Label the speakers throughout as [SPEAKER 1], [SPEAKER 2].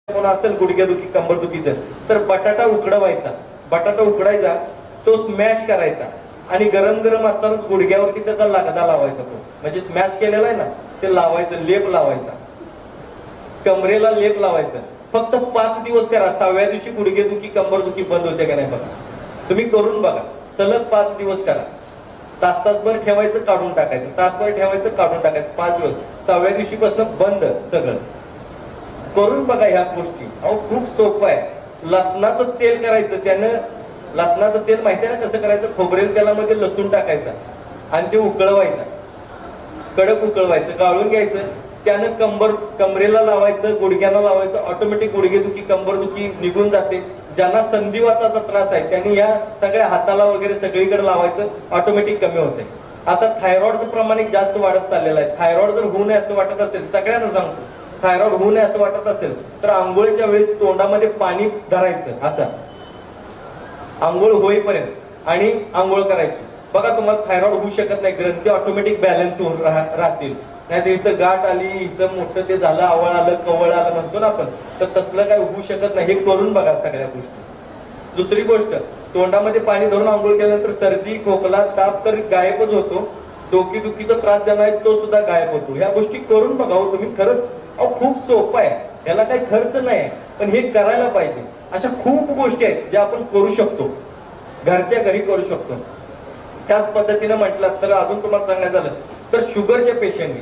[SPEAKER 1] कोण असेल गुडघेदुखी कंबरदुखीचं तर बटाटा उकडवायचा, बटाटा उकडायचा, तो स्मॅश करायचा आणि गरम गरम असतानाच गुडघ्यावरती त्याचा लगदा लावायचा, तो म्हणजे स्मॅश केलेला आहे ना ते लावायचं, लेप लावायचा, कमरेला लेप लावायचं. फक्त 5 दिवस करा. 6व्या दिवशी गुडघेदुखी कंबरदुखी बंद होते का नाही बघा, तुम्ही करून बघा. सलग 5 दिवस करा. तासभर ठेवायचं, काढून टाकायचं, तासभर ठेवायचं, काढून टाकायचं, 5 दिवस. 6व्या दिवशीपासून बंद सगळं. करून बघा ह्या गोष्टी. अहो खूप सोपं आहे. लसणाचं तेल करायचं, त्यानं लसणाचं तेल माहिती आहे ना कसं करायचं? खोबरेल तेलामध्ये लसूण टाकायचा आणि ते उकळवायचं, कडक उकळवायचं, गाळून घ्यायचं. त्यानं कमरेला लावायचं, गुडघ्याला लावायचं. ऑटोमॅटिक गुडघेदुखी कंबरदुखी निघून जाते. ज्यांना संधिवाताचा त्रास आहे त्यांनी या सगळ्या हाताला वगैरे सगळीकडे लावायचं, ऑटोमॅटिक कमी होते. आता थायरॉइडचं प्रमाण एक जास्त वाढत चाललेलं आहे. थायरॉइड जर होऊ नये असं वाटत असेल, सगळ्यांना सांगतो, थायरॉइड होऊ नये असं वाटत असेल तर आंघोळीच्या वेळेस तोंडामध्ये पाणी धरायचं असं आंघोळ होईपर्यंत आणि आंघोळ करायची. बघा तुम्हाला थायरॉइड होऊ शकत नाही. ग्रंथी ऑटोमॅटिक बॅलन्स होऊन राहतील. नाही तर इथं गाठ आली, इथं मोठं ते झालं, आवळ आलं, कवळ आलं म्हणतो ना आपण, तर तसलं काय होऊ शकत नाही. हे करून बघा सगळ्या गोष्टी. दुसरी गोष्ट, तोंडामध्ये पाणी धरून आंघोळ केल्यानंतर सर्दी, खोकला, ताप तर गायबच होतो. डोकेदुखीचा त्रास ज्यांना आहे तो सुद्धा गायब होतो. ह्या गोष्टी करून बघा तुम्ही. खरंच खूप सोपं आहे, याला काही खर्च नाही, पण हे करायला पाहिजे. अशा खूप गोष्टी आहेत ज्या आपण करू शकतो, घरच्या घरी करू शकतो. त्याच पद्धतीने म्हटलं तर अजून तुम्हाला सांगायचं झालं तर शुगरच्या पेशंटनी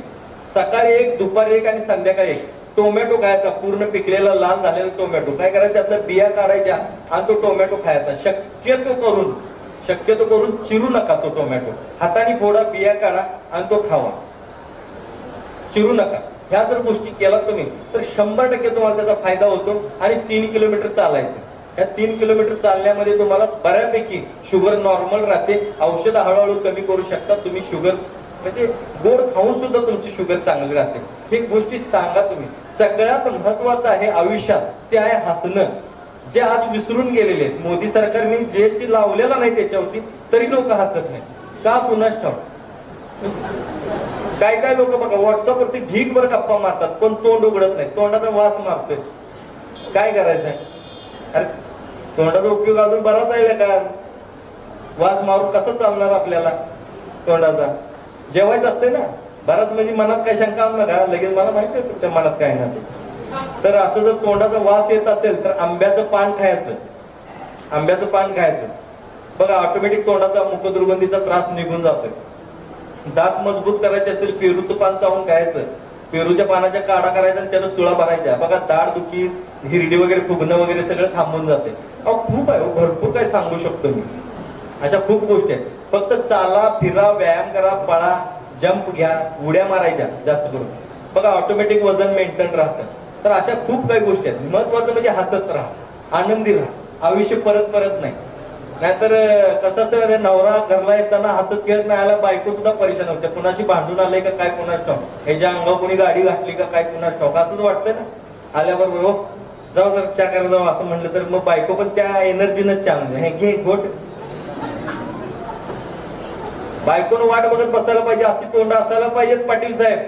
[SPEAKER 1] सकाळी 1, दुपारी 1 आणि संध्याकाळी 1 टोमॅटो खायचा. पूर्ण पिकलेला लाल झालेला टोमॅटो काय करायचं, त्यातल्या बिया काढायच्या आणि तो टोमॅटो खायचा. शक्यतो करून चिरू नका तो टोमॅटो. हाताने फोडा, बिया काढा आणि तो खावा, चिरू नका. ह्या जर गोष्टी केला तुम्ही तर 100% तुम्हाला त्याचा फायदा होतो. आणि 3 किलोमीटर चालायचं. या 3 किलोमीटर चालण्यामध्ये तुम्हाला बऱ्यापैकी शुगर नॉर्मल राहते. औषधं हळूहळू कमी करू शकता तुम्ही. शुगर म्हणजे गोड खाऊन सुद्धा तुमची शुगर चांगली राहते. हे गोष्टी सांगा तुम्ही. सगळ्यात महत्वाचं आहे आयुष्यात ते आहे हसणं, जे आज विसरून गेलेले आहेत. मोदी सरकारने जीएसटी लावलेला नाही त्याच्यावरती तरी लोक हसत नाही का कुणास ठाऊक. काय लोक बघा व्हॉट्सअपवरती ढीकभर गप्पा मारतात पण तोंड उघडत नाही, तोंडाचा वास मारतोय. काय करायचंय? अरे तोंडाचा उपयोग अजून बराच आहे का? वास मारून कसं चालणार आपल्याला? तोंडाचा जेवायचं असते ना बराच, म्हणजे मनात काय शंका आणू नका लगेच, मला माहिती आहे तुमच्या मनात काय ना ते. तर असं जर तोंडाचा वास येत असेल तर आंब्याचं पान खायचं, आंब्याचं पान खायचं. बघा ऑटोमॅटिक तोंडाचा मुखदुर्गंधीचा त्रास निघून जातोय. दात मजबूत करायचे असतील पेरूचं पान चावून खायचं. पेरूच्या पानाच्या काढा करायचा आणि त्यानं चुळा भरायच्या. बघा दाढ दुखी, हिरडी वगैरे, फुगणं वगैरे सगळं थांबून जाते. खूप आहे, भरपूर काय सांगू शकतो मी. अशा खूप गोष्टी आहेत. फक्त चाला, फिरा, व्यायाम करा, पळा, जंप घ्या, उड्या मारायच्या जास्त करून. बघा ऑटोमॅटिक वजन मेंटेन राहतं. तर अशा खूप काही गोष्टी आहेत. महत्वाचं म्हणजे हसत राहा, आनंदी राहा. आयुष्य परत नाही. नाहीतर कसं असतं, नवरा घरला येताना हसत खेळत नाही आला, बायको सुद्धा परेशान होते. कुणाशी भांडून आले का काय कुणास ठाऊक, ह्याच्या अंगावर कोणी गाडी घातली का काय कुणास ठाऊक, असंच वाटतंय ना. आल्याबरोबर हो जाऊ जरा चहा करा जाऊ असं म्हणलं तर मग बायको पण त्या एनर्जीनच चहा म्हणजे घे घोट. बायकोनं वाट बघत बसायला पाहिजे, अशी तोंड असायला पाहिजेत पाटील साहेब.